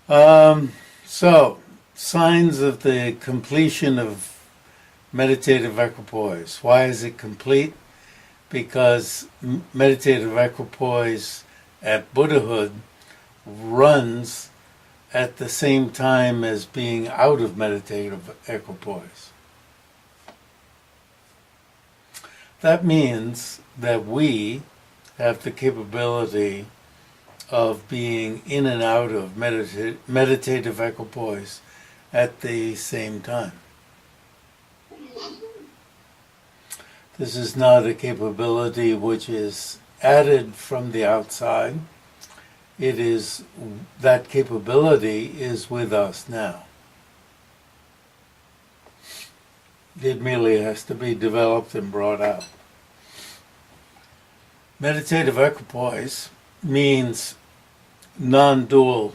So, signs of the completion of meditative equipoise. Why is it complete? Because meditative equipoise at Buddhahood runs at the same time as being out of meditative equipoise. That means that we have the capability of being in and out of meditative equipoise at the same time. This is not a capability which is added from the outside. It is, that capability is with us now. It merely has to be developed and brought out. Meditative equipoise means non-dual,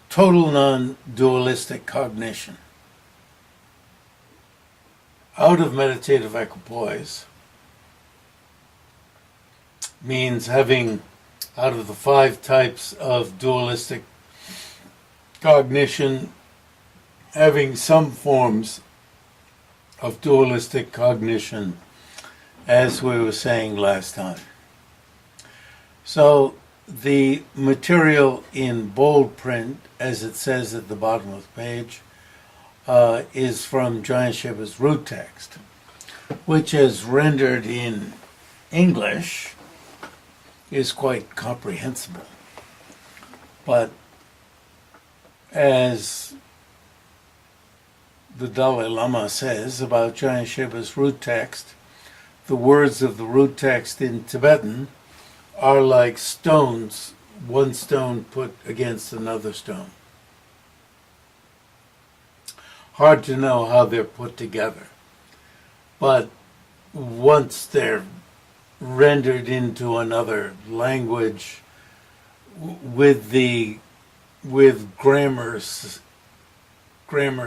total non-dualistic cognition. Out of meditative equipoise means having, out of the 5 types of dualistic cognition, having some forms of dualistic cognition, as we were saying last time. So the material in bold print, as it says at the bottom of the page, is from Jam-yang-shay-ba's root text, which is rendered in English, is quite comprehensible. But as the Dalai Lama says about Jam-yang-shay-ba's root text, the words of the root text in Tibetan are like stones, one stone put against another stone. Hard to know how they're put together. But once they're rendered into another language with grammar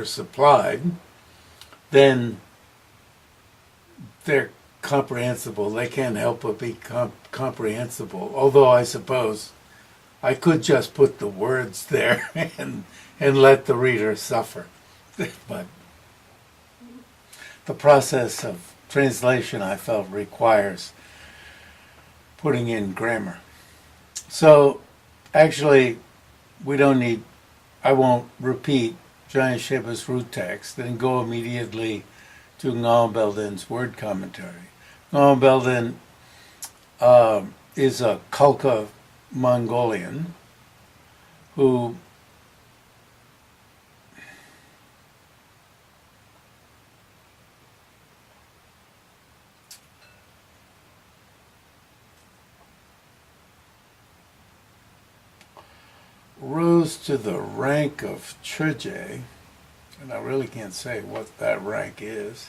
supplied, then they're comprehensible. They can't help but be comprehensible. Although I suppose I could just put the words there and let the reader suffer. But the process of translation, I felt, requires putting in grammar. So actually, I won't repeat Jam-yang-shay-ba's root text and go immediately to Ngawang Belden's word commentary. Ngawang Belden is a Khalkha Mongolian who rose to the rank of Chöje, and I really can't say what that rank is.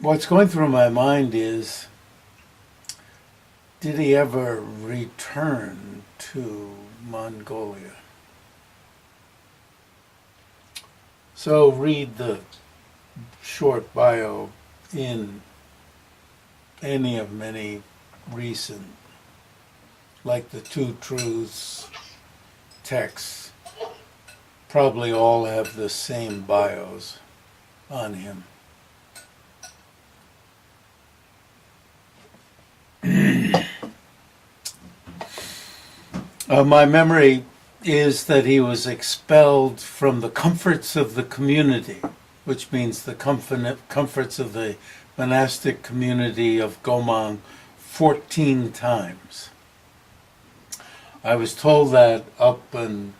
What's going through my mind is, did he ever return to Mongolia? So read the short bio in any of many recent, like the Two Truths texts, probably all have the same bios on him. My memory is that he was expelled from the comforts of the community, which means the comforts of the monastic community of Gomang 14 times. I was told that up on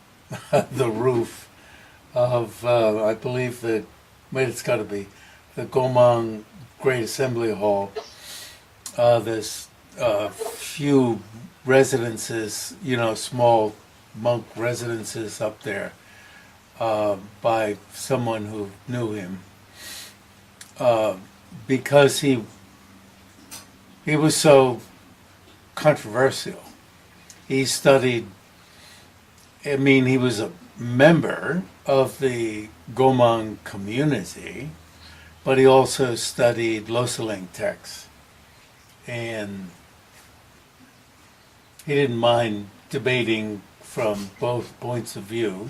the roof of, I believe it's got to be the Gomang Great Assembly Hall. There's a few residences, small monk residences up there by someone who knew him. Because he was so controversial. He studied, he was a member of the Gomang community, but he also studied Losaling texts and he didn't mind debating from both points of view.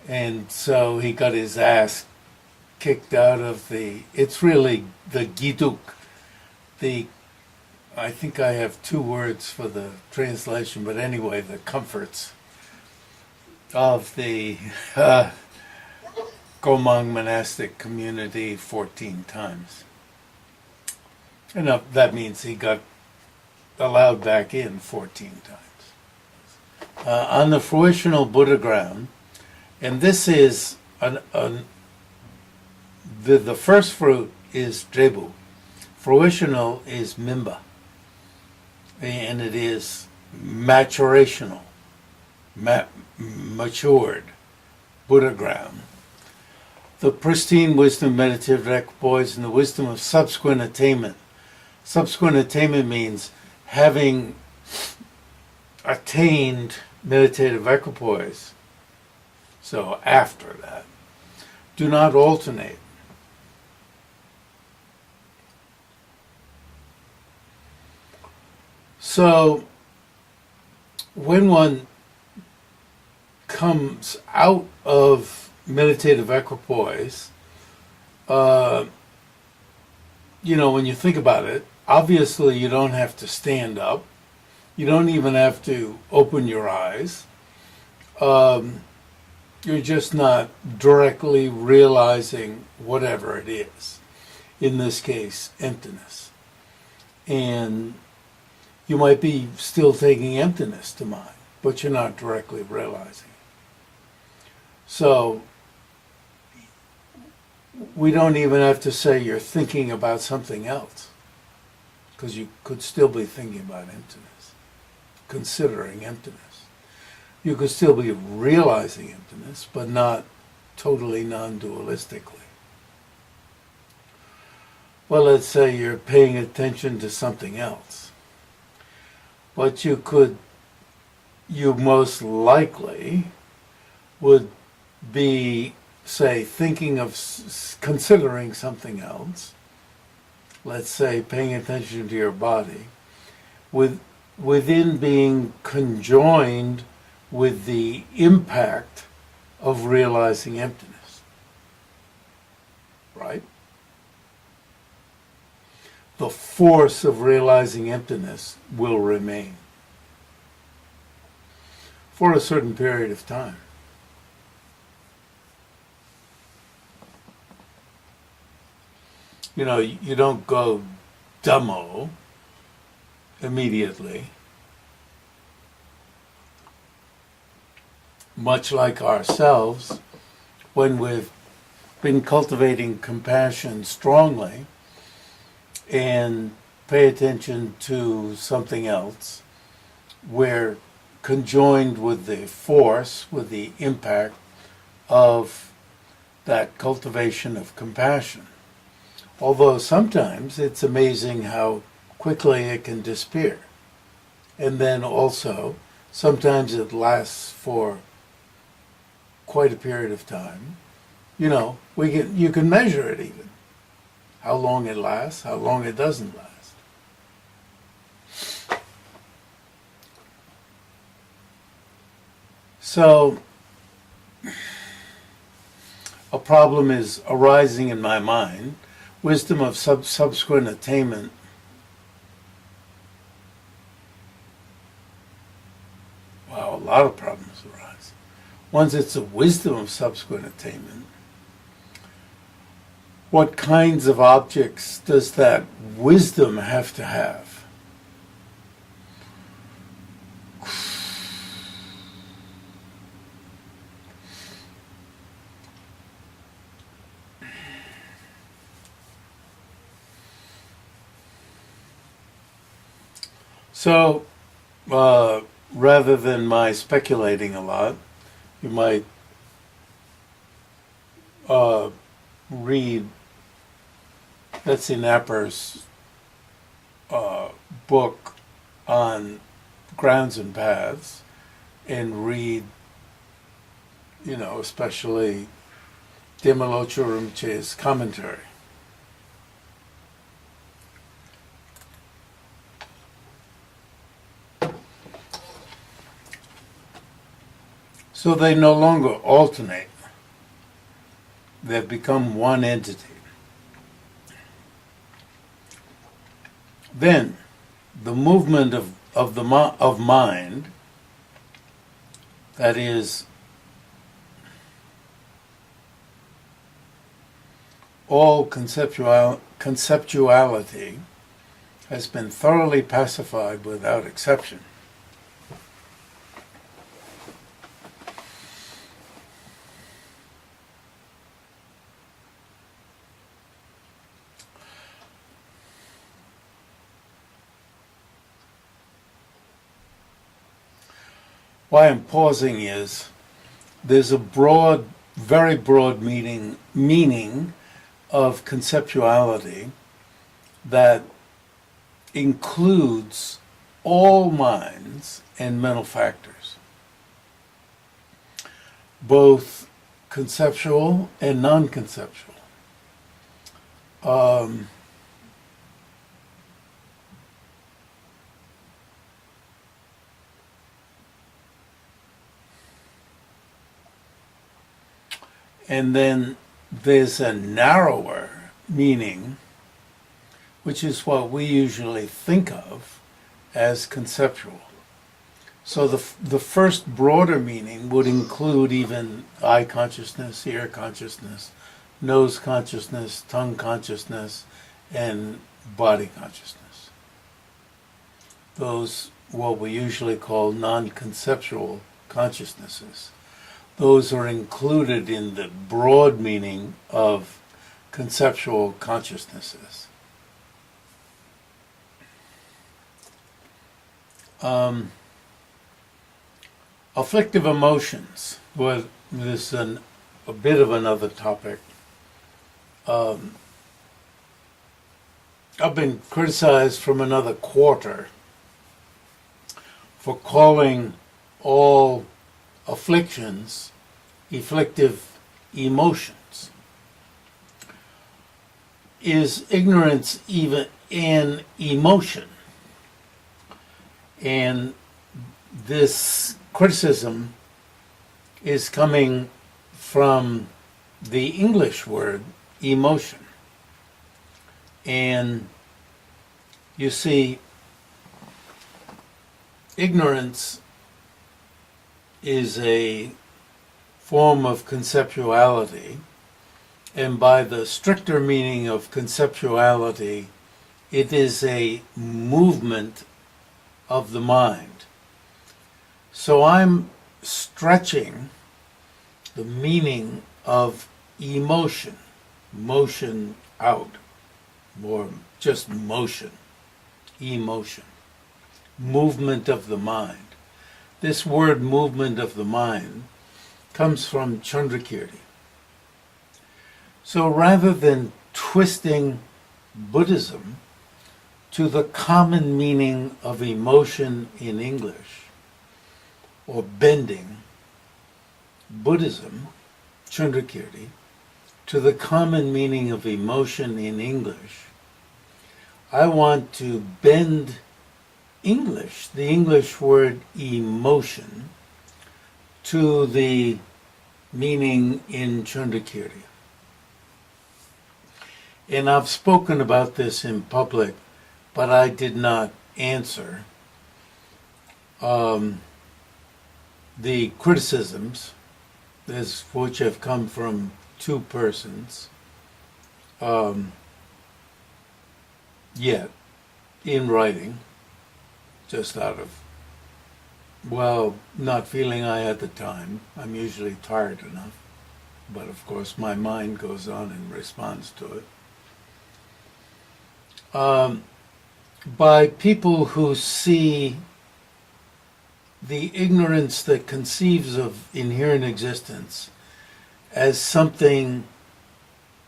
And so he got his ass kicked out of it's really the giduk. I think I have two words for the translation, but anyway, the comforts of the Gomang monastic community 14 times. And that means he got allowed back in 14 times. On the fruitional Buddha ground, and this is the first fruit is drebu. Fruitional is mimba. And it is maturational, matured Buddha ground. The pristine wisdom of meditative equipoise and the wisdom of subsequent attainment. Subsequent attainment means having attained meditative equipoise. So after that, do not alternate. So when one comes out of meditative equipoise, when you think about it, obviously you don't have to stand up. You don't even have to open your eyes. You're just not directly realizing whatever it is. In this case, emptiness. And you might be still taking emptiness to mind, but you're not directly realizing it. So we don't even have to say you're thinking about something else, because you could still be thinking about emptiness, considering emptiness. You could still be realizing emptiness, but not totally non-dualistically. Well, let's say you're paying attention to something else. But you most likely would be, say, thinking of considering something else, let's say paying attention to your body, within being conjoined with the impact of realizing emptiness. Right? The force of realizing emptiness will remain for a certain period of time. You don't go Dhammo immediately. Much like ourselves, when we've been cultivating compassion strongly, and pay attention to something else, we're conjoined with the force, with the impact of that cultivation of compassion. Although sometimes it's amazing how quickly it can disappear. And then also, sometimes it lasts for quite a period of time. You can measure it even. How long it lasts, how long it doesn't last. So, a problem is arising in my mind. Wisdom of subsequent attainment. Wow, a lot of problems arise. Once it's the wisdom of subsequent attainment, what kinds of objects does that wisdom have to have? So, rather than my speculating a lot, you might read Betsy Knapper's book on grounds and paths, and read, especially Demalocho Rinpoche's commentary. So they no longer alternate. They've become one entity. Then, the movement of mind, that is, all conceptuality, has been thoroughly pacified without exception. Why I'm pausing is there's a broad, very broad meaning of conceptuality that includes all minds and mental factors, both conceptual and non-conceptual. And then there's a narrower meaning, which is what we usually think of as conceptual. So the first broader meaning would include even eye consciousness, ear consciousness, nose consciousness, tongue consciousness, and body consciousness. Those, what we usually call non-conceptual consciousnesses. Those are included in the broad meaning of conceptual consciousnesses. Afflictive emotions. Well, this is a bit of another topic. I've been criticized from another quarter for calling all afflictions afflictive emotions. Is ignorance even an emotion? And this criticism is coming from the English word emotion. And you see, ignorance is a form of conceptuality, and by the stricter meaning of conceptuality, it is a movement of the mind. So I'm stretching the meaning of emotion, motion out, or just motion, emotion, movement of the mind. This word movement of the mind comes from Chandrakirti. So rather than twisting Buddhism to the common meaning of emotion in English, or bending Buddhism, Chandrakirti, to the common meaning of emotion in English, I want to bend English, the English word emotion, to the meaning in Chandrakirti. And I've spoken about this in public, but I did not answer the criticisms, which have come from two persons, yet, in writing, just out of, well, not feeling I had the time. I'm usually tired enough, but of course my mind goes on and responds to it. By people who see the ignorance that conceives of inherent existence as something,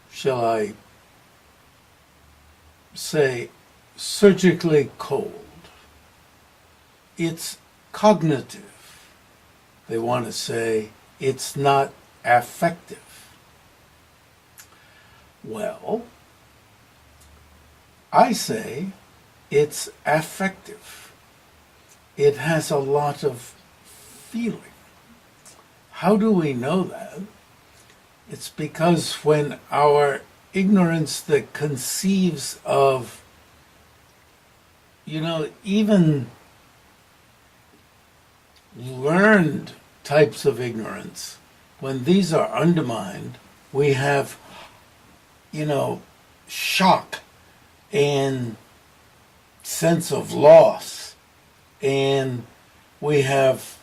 shall I say, surgically cold. It's cognitive. They want to say it's not affective. Well, I say it's affective. It has a lot of feeling. how do we know that? It's because when our ignorance that conceives of, even learned types of ignorance, when these are undermined, we have, shock and sense of loss, and we have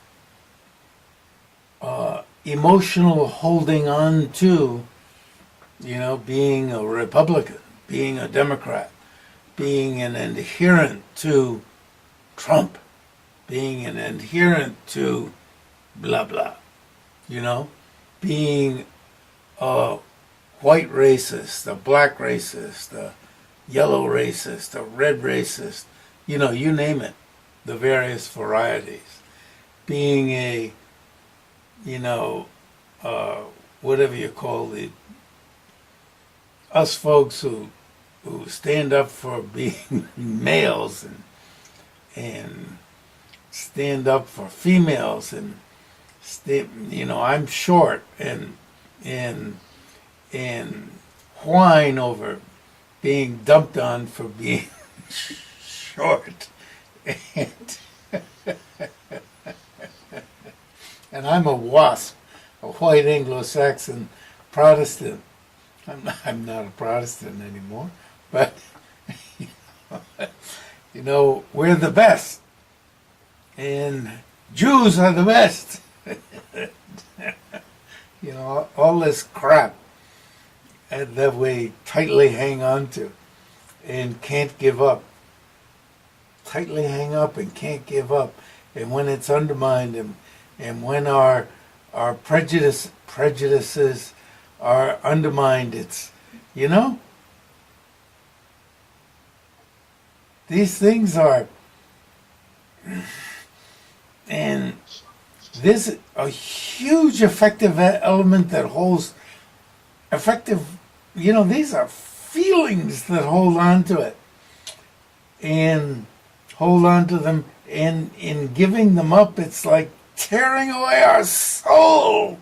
emotional holding on to, being a Republican, being a Democrat, being an adherent to Trump, being an adherent to blah blah, being a white racist, a black racist, a yellow racist, a red racist, you name it, the various varieties. Being a, whatever you call us folks who stand up for being males and stand up for females and I'm short and whine over being dumped on for being short and I'm a WASP, a white Anglo-Saxon Protestant. I'm not a Protestant anymore, but we're the best, and Jews are the best. All this crap that we tightly hang on to and can't give up. Tightly hang up and can't give up. And when it's undermined and when our prejudices are undermined, it's, these things are, and there's a huge effective element that holds effective, these are feelings that hold on to it and hold on to them, and in giving them up, it's like tearing away our soul.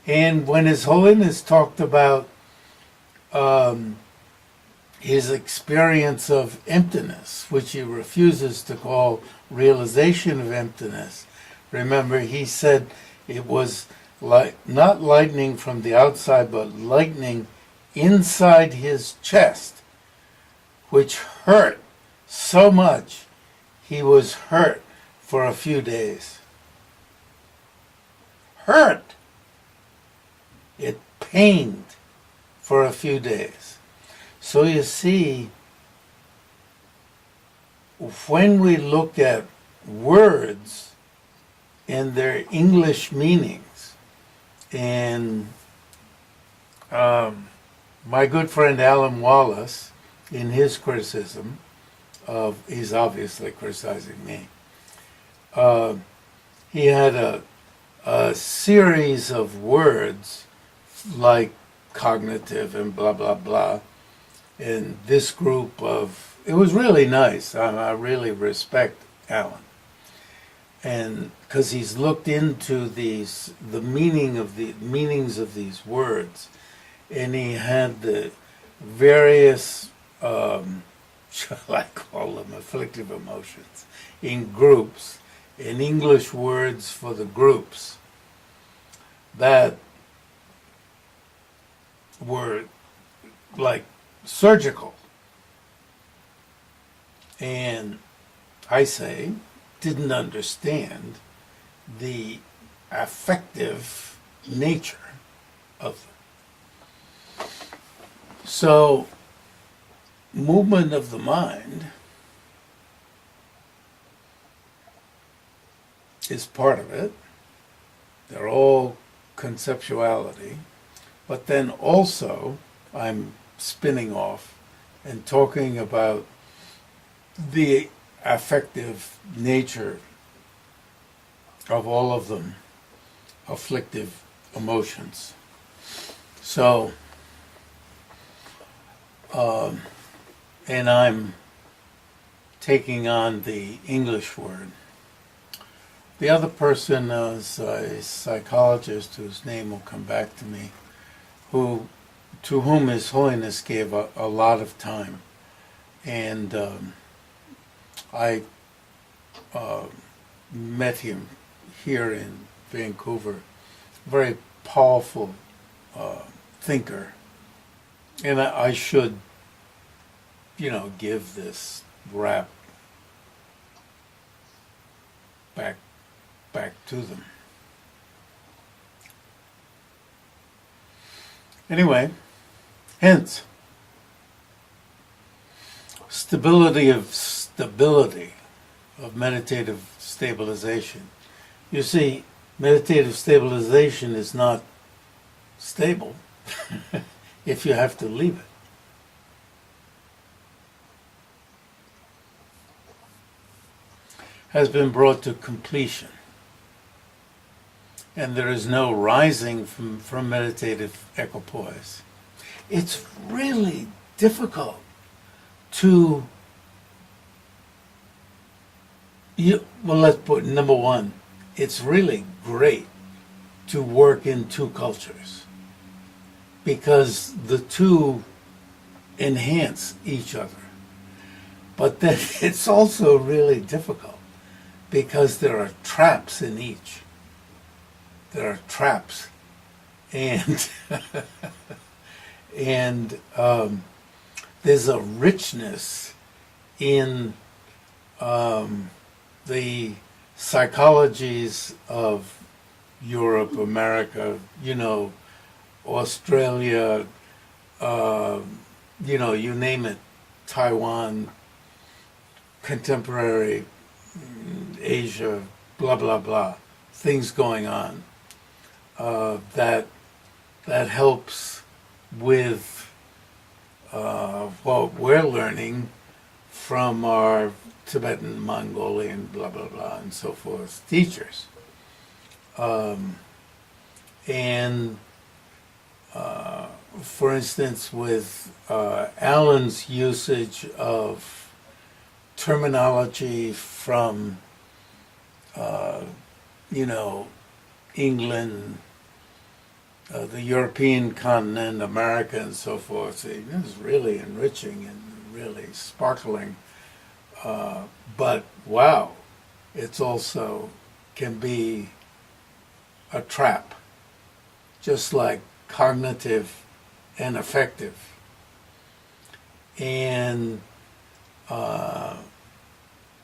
And when His Holiness talked about his experience of emptiness, which he refuses to call realization of emptiness, remember he said it was like not lightning from the outside, but lightning inside his chest, which hurt so much he was hurt for a few days. Hurt. It pained for a few days. So you see, when we look at words and their English meanings, and my good friend Alan Wallace, in his criticism of, he's obviously criticizing me, he had a series of words like cognitive and blah, blah, blah, and this group of, it was really nice. I really respect Alan. And because he's looked into the meanings of these words, and he had the various, shall I call them afflictive emotions, in groups, in English words for the groups that were like surgical, and I say didn't understand the affective nature of them. So movement of the mind is part of it. They're all conceptuality, but then also I'm spinning off and talking about the affective nature of all of them, afflictive emotions. So, and I'm taking on the English word. The other person is a psychologist whose name will come back to me, to whom His Holiness gave a lot of time. And I met him here in Vancouver. Very powerful thinker. And I should, give this rap back to them. Anyway, hence, stability of meditative stabilization. You see, meditative stabilization is not stable if you have to leave it. Has been brought to completion. And there is no rising from meditative equipoise. It's really difficult to, let's put number one, it's really great to work in two cultures because the two enhance each other. But then it's also really difficult because there are traps in each. There are traps, and and there's a richness in the psychologies of Europe, America, Australia, you name it, Taiwan, contemporary Asia, blah blah blah, things going on. That helps with what we're learning from our Tibetan, Mongolian, blah, blah, blah, and so forth teachers. For instance, with Alan's usage of terminology from, England, the European continent, America, and so forth. It is really enriching and really sparkling. But wow, it's also can be a trap, just like cognitive and affective. And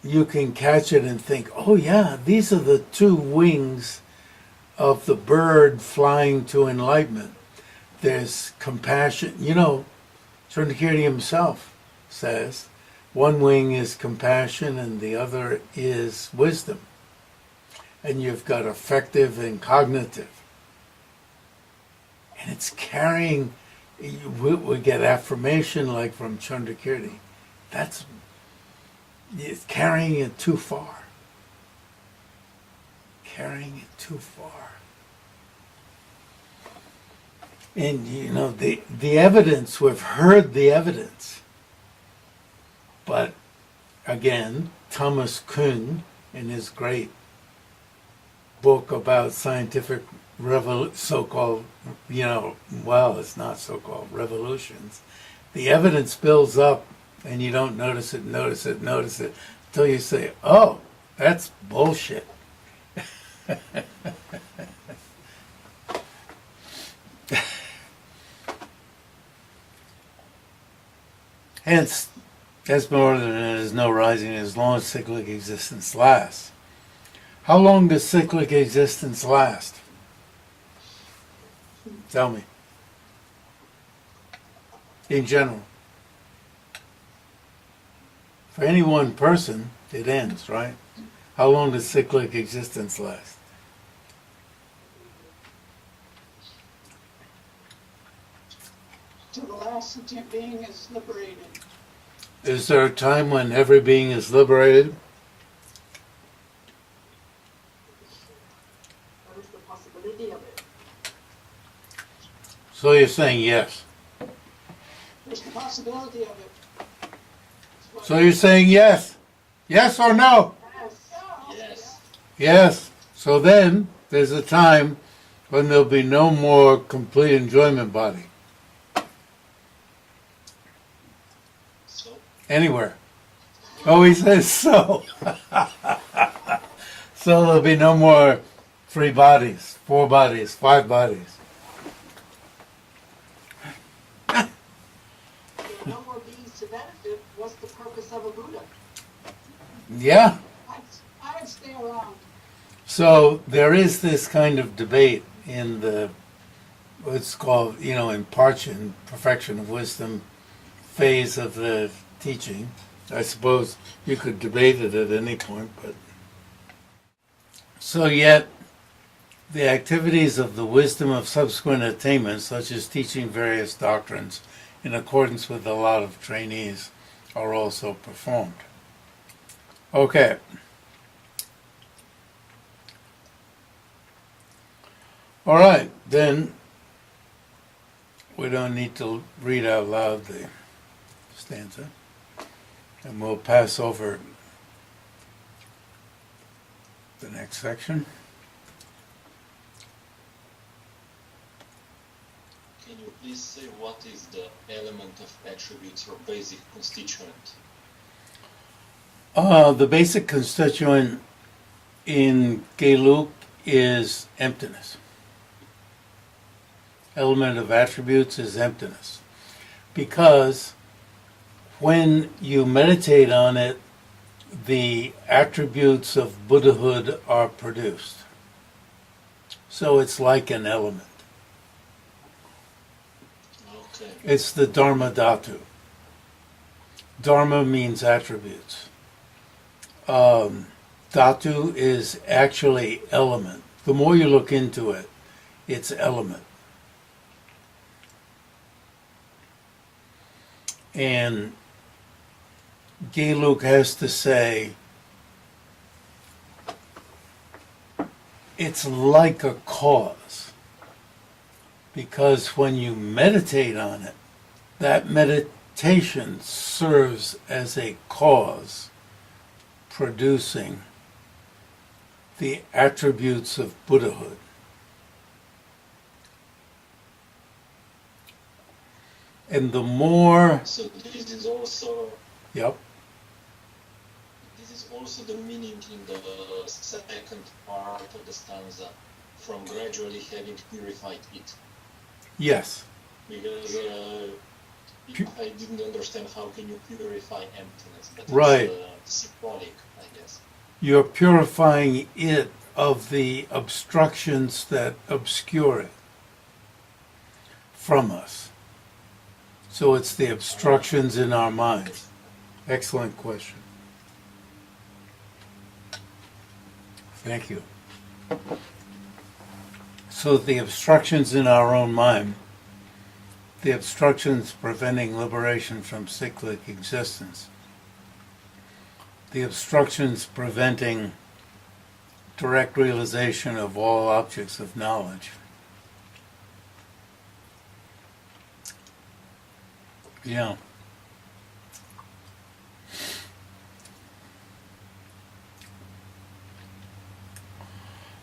you can catch it and think, oh yeah, these are the two wings of the bird flying to enlightenment. There's compassion. Chandrakirti himself says, one wing is compassion and the other is wisdom. And you've got affective and cognitive. And it's carrying, we get affirmation like from Chandrakirti. It's carrying it too far. Carrying it too far. And the evidence, we've heard the evidence. But again, Thomas Kuhn, in his great book about scientific so-called, it's not so-called revolutions, the evidence builds up and you don't notice it until you say, oh, that's bullshit. Hence, as more than it is no rising as long as cyclic existence lasts. How long does cyclic existence last? Tell me. In general. For any one person, it ends, right? How long does cyclic existence last? Till the last sentient being is liberated. Is there a time when every being is liberated? There is the possibility of it. So you're saying yes. There's the possibility of it. So you're saying yes? Yes or no? Yes. Yes. Yes. So then there's a time when there'll be no more complete enjoyment body So, anywhere. Oh, he says so. So there'll be no more 3 bodies, 4 bodies, 5 bodies. there are no more beings to benefit. What's the purpose of a Buddha? Yeah. I'd stay around. So there is this kind of debate in the, what's called, impartition, perfection of wisdom phase of the teaching. I suppose you could debate it at any point, but so yet the activities of the wisdom of subsequent attainments, such as teaching various doctrines in accordance with a lot of trainees, are also performed. Okay. All right, then we don't need to read out loud the stanza, and we'll pass over the next section. Can you please say what is the element of attributes or basic constituent? The basic constituent in Geluk is emptiness. Element of attributes is emptiness. Because when you meditate on it, the attributes of Buddhahood are produced. So it's like an element. Okay. It's the Dharma Dhatu. Dharma means attributes. Dhatu is actually element. The more you look into it, it's element. And Geluk has to say, it's like a cause. Because when you meditate on it, that meditation serves as a cause producing the attributes of Buddhahood. And the more, So this is also yep, the meaning in the second part of the stanza, from gradually having purified it. yes, Because I didn't understand how can you purify emptiness, but Right. It's symbolic, I guess. you're purifying it of the obstructions that obscure it from us. So it's the obstructions in our minds. Excellent question. Thank you. So the obstructions in our own mind, the obstructions preventing liberation from cyclic existence, the obstructions preventing direct realization of all objects of knowledge. Yeah.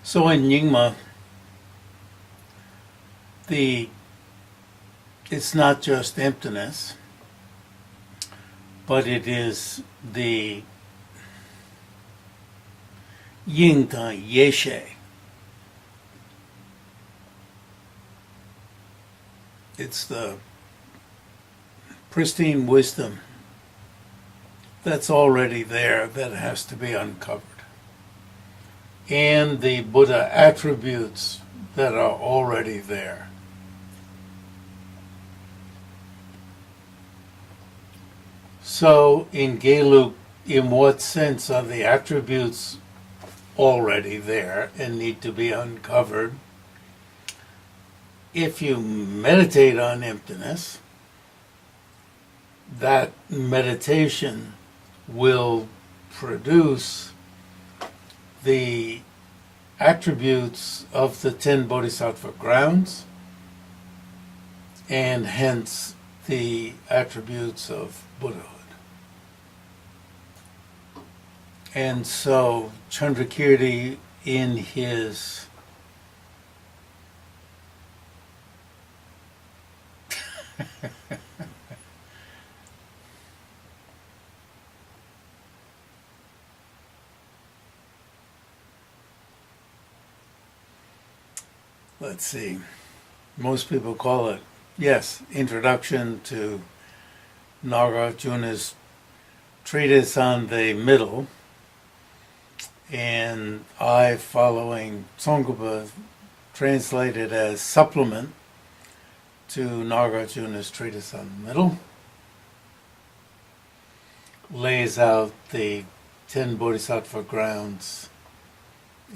So in Nyingma, it's not just emptiness, but it is the Yin-ta-ye-shay. It's the pristine wisdom that's already there that has to be uncovered. And the Buddha attributes that are already there. So in Geluk, in what sense are the attributes already there and need to be uncovered? If you meditate on emptiness, that meditation will produce the attributes of the 10 bodhisattva grounds, and hence the attributes of Buddhahood. And so Chandrakirti in his let's see, most people call it, yes, Introduction to Nagarjuna's treatise on the middle, and I, following Tsongkhapa, translated as supplement to Nagarjuna's treatise on the middle, lays out the 10 Bodhisattva grounds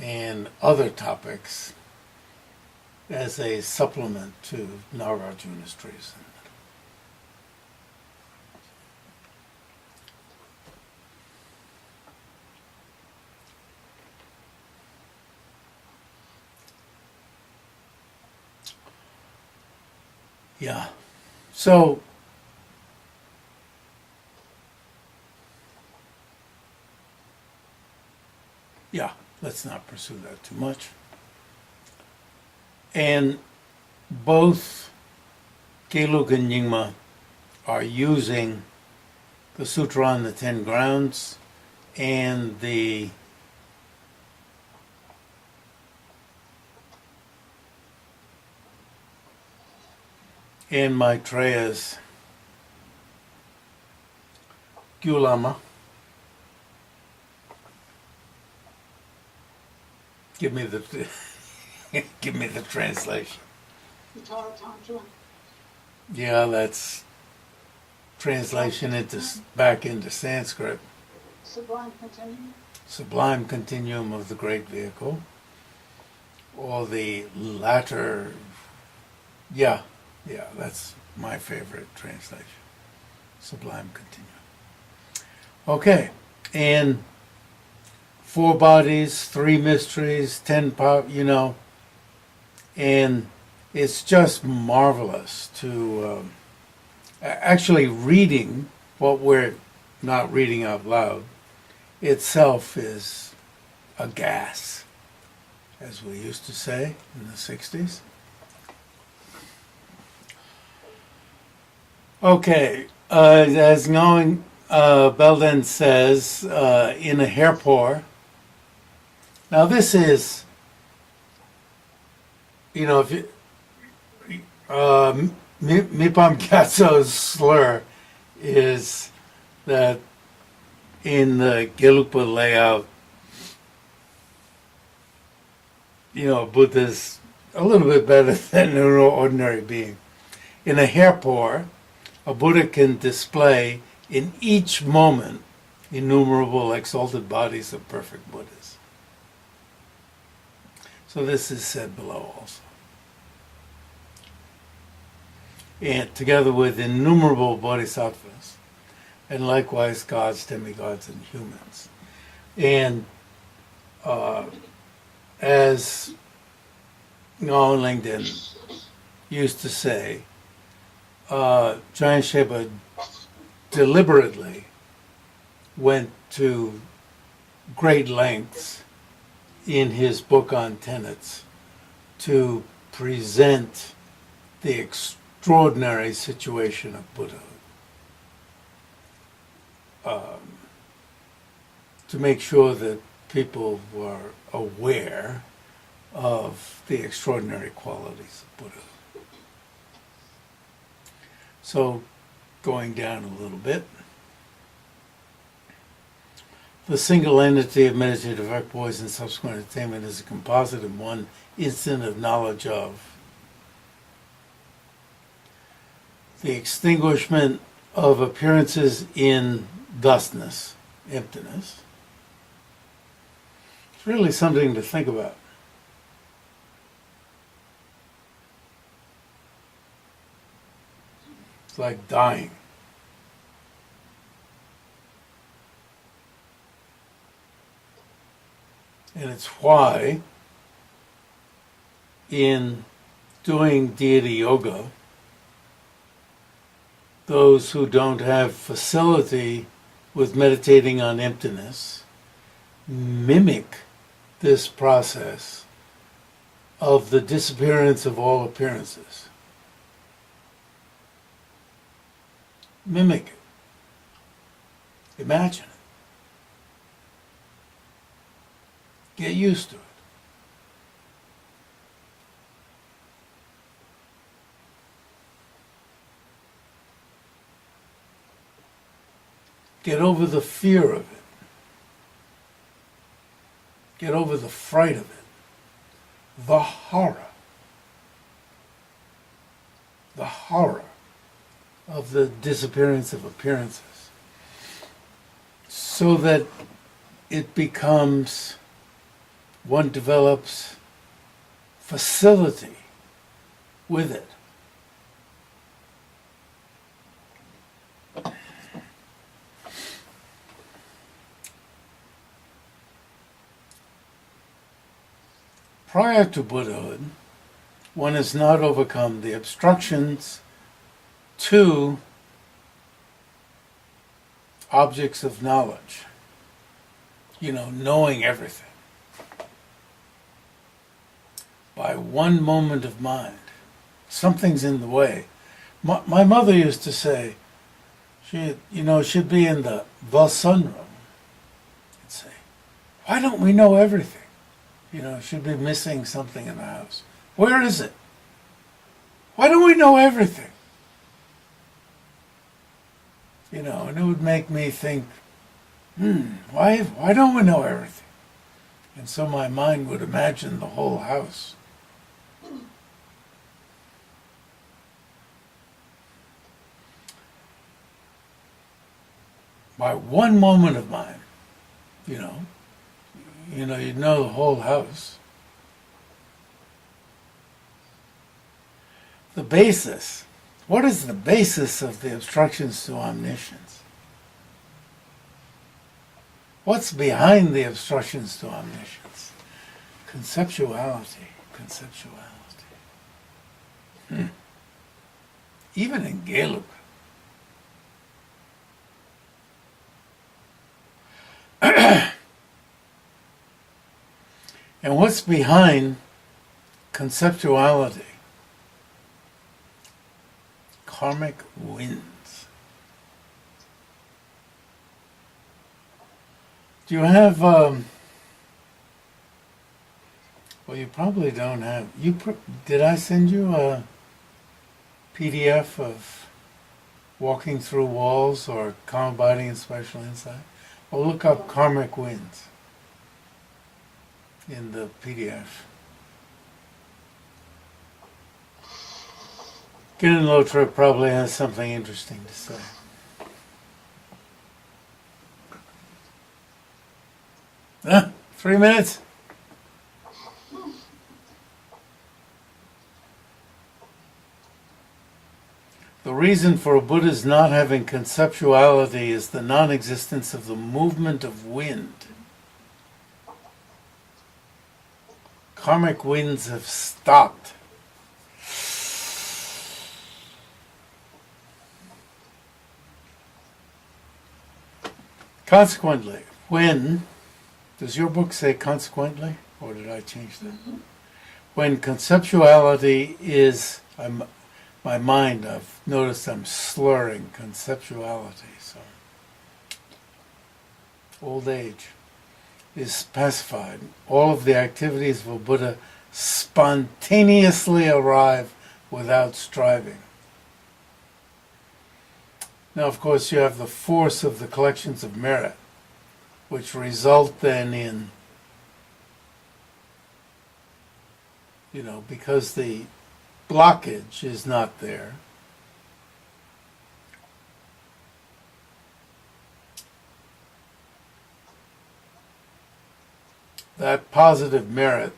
and other topics as a supplement to Nagarjuna's treatise on the middle. Yeah. So, yeah, let's not pursue that too much. And both Gelug and Nyingma are using the Sutra on the 10 Grounds and the and Maitreya's Gyulama. Give me the give me the translation. Utara Tantra, Yeah, that's translation into back into Sanskrit. Sublime Continuum, Sublime Continuum of the Great Vehicle, or the latter. Yeah, that's my favorite translation. Sublime Continuum. Okay, and 4 bodies, 3 mysteries, 10 and it's just marvelous to actually reading what we're not reading out loud itself is a gas, as we used to say in the 60s. Okay, as knowing Belden says in a hairpore. Now this is, if you, Mipam-gyatsho's slur is that in the Gelugpa layout, Buddha's a little bit better than an ordinary being. In a hairpore, a Buddha can display in each moment innumerable exalted bodies of perfect Buddhas. So this is said below also. And together with innumerable bodhisattvas, and likewise gods, demigods, and humans. And as Ngao Lingden used to say, Jam-yang-shay-ba deliberately went to great lengths in his book on tenets to present the extraordinary situation of Buddhahood. To make sure that people were aware of the extraordinary qualities of Buddhahood. So, going down a little bit, the single entity of meditative equipoise and subsequent attainment is a composite of one instant of knowledge of the extinguishment of appearances in thusness, emptiness. It's really something to think about. It's like dying. And it's why in doing deity yoga, those who don't have facility with meditating on emptiness mimic this process of the disappearance of all appearances. Mimic it. Imagine it. Get used to it. Get over the fear of it. Get over the fright of it. The horror. The horror of the disappearance of appearances. So that it becomes, one develops facility with it. Prior to Buddhahood, one has not overcome the obstructions to objects of knowledge. Knowing everything. By one moment of mind, something's in the way. My mother used to say, she'd be in the sunroom and say, why don't we know everything? Should be missing something in the house. Where is it? Why don't we know everything? And it would make me think, why don't we know everything? And so my mind would imagine the whole house. By one moment of mind, you'd know the whole house. The basis. What is the basis of the obstructions to omniscience? What's behind the obstructions to omniscience? Conceptuality. Even in Gelug. And what's behind conceptuality? Karmic winds. Do you have, well, you probably don't have, did I send you a PDF of Walking Through Walls or Calm Abiding and Special Insight? Well, look up Karmic Winds in the PDF. Get Low Trip probably has something interesting to say. Huh? 3 minutes? The reason for a Buddha's not having conceptuality is the non-existence of the movement of wind. Karmic winds have stopped. Consequently, does your book say consequently, or did I change that? Mm-hmm. When conceptuality is, my mind, I've noticed I'm slurring conceptuality, so old age is pacified. All of the activities of a Buddha spontaneously arrive without striving. Now, of course, you have the force of the collections of merit, which result then in, because the blockage is not there, that positive merit,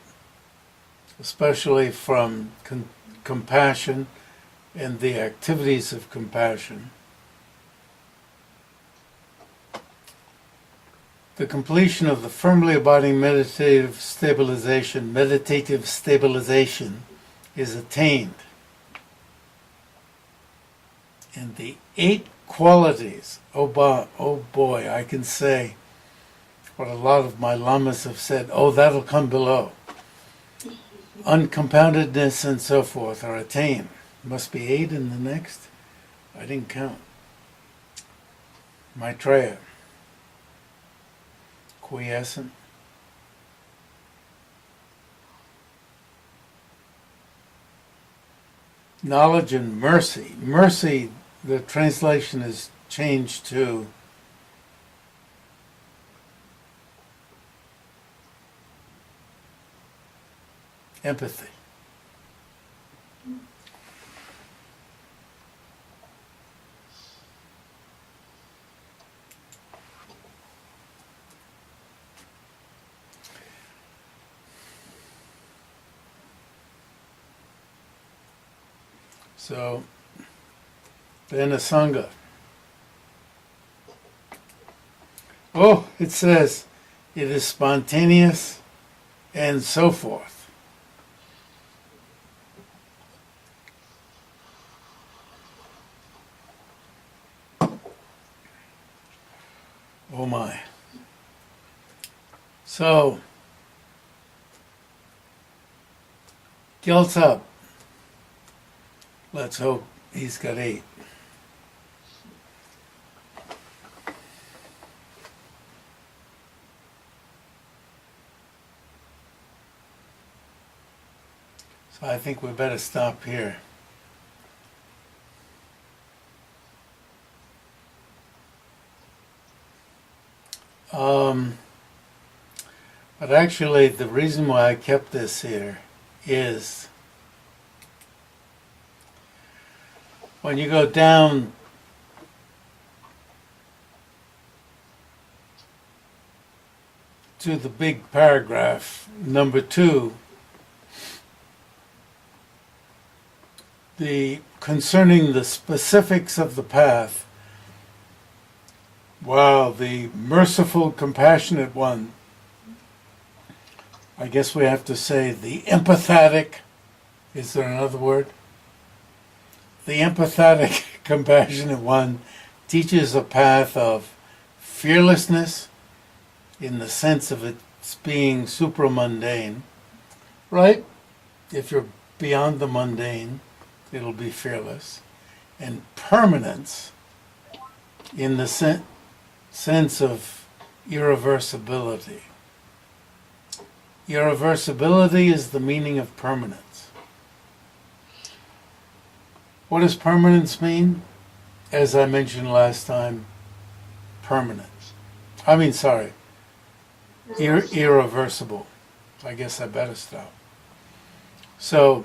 especially from compassion and the activities of compassion, the completion of the firmly abiding meditative stabilization is attained. And the 8 qualities, oh boy, I can say, what a lot of my lamas have said, oh, that'll come below. Uncompoundedness and so forth are attained. Must be 8 in the next. I didn't count. Maitreya. Quiescent. Knowledge and mercy. Mercy, the translation is changed to empathy. So, then a Sangha. Oh, it says it is spontaneous and so forth. Oh my. So, guilt's up. Let's hope he's got 8. So I think we better stop here. But actually, the reason why I kept this here is when you go down to the big paragraph, number 2, concerning the specifics of the path, wow, the merciful, compassionate one, I guess we have to say the empathetic, is there another word? The empathetic, compassionate one teaches a path of fearlessness in the sense of its being supramundane, right? If you're beyond the mundane, it'll be fearless. And permanence in the sense of irreversibility. Irreversibility is the meaning of permanence. What does permanence mean? As I mentioned last time, permanence. Irreversible. I guess I better stop. So,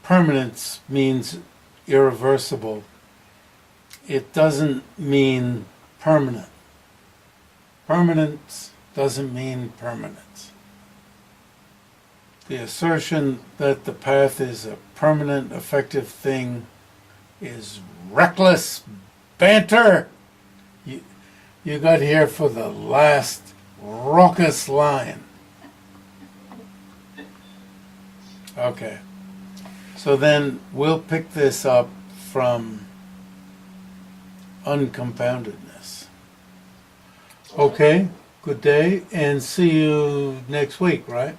permanence means irreversible. It doesn't mean permanent. Permanence doesn't mean permanence. The assertion that the path is a permanent, effective thing is reckless banter. You got here for the last raucous line. Okay. So then we'll pick this up from uncompoundedness. Okay, good day, and see you next week, right?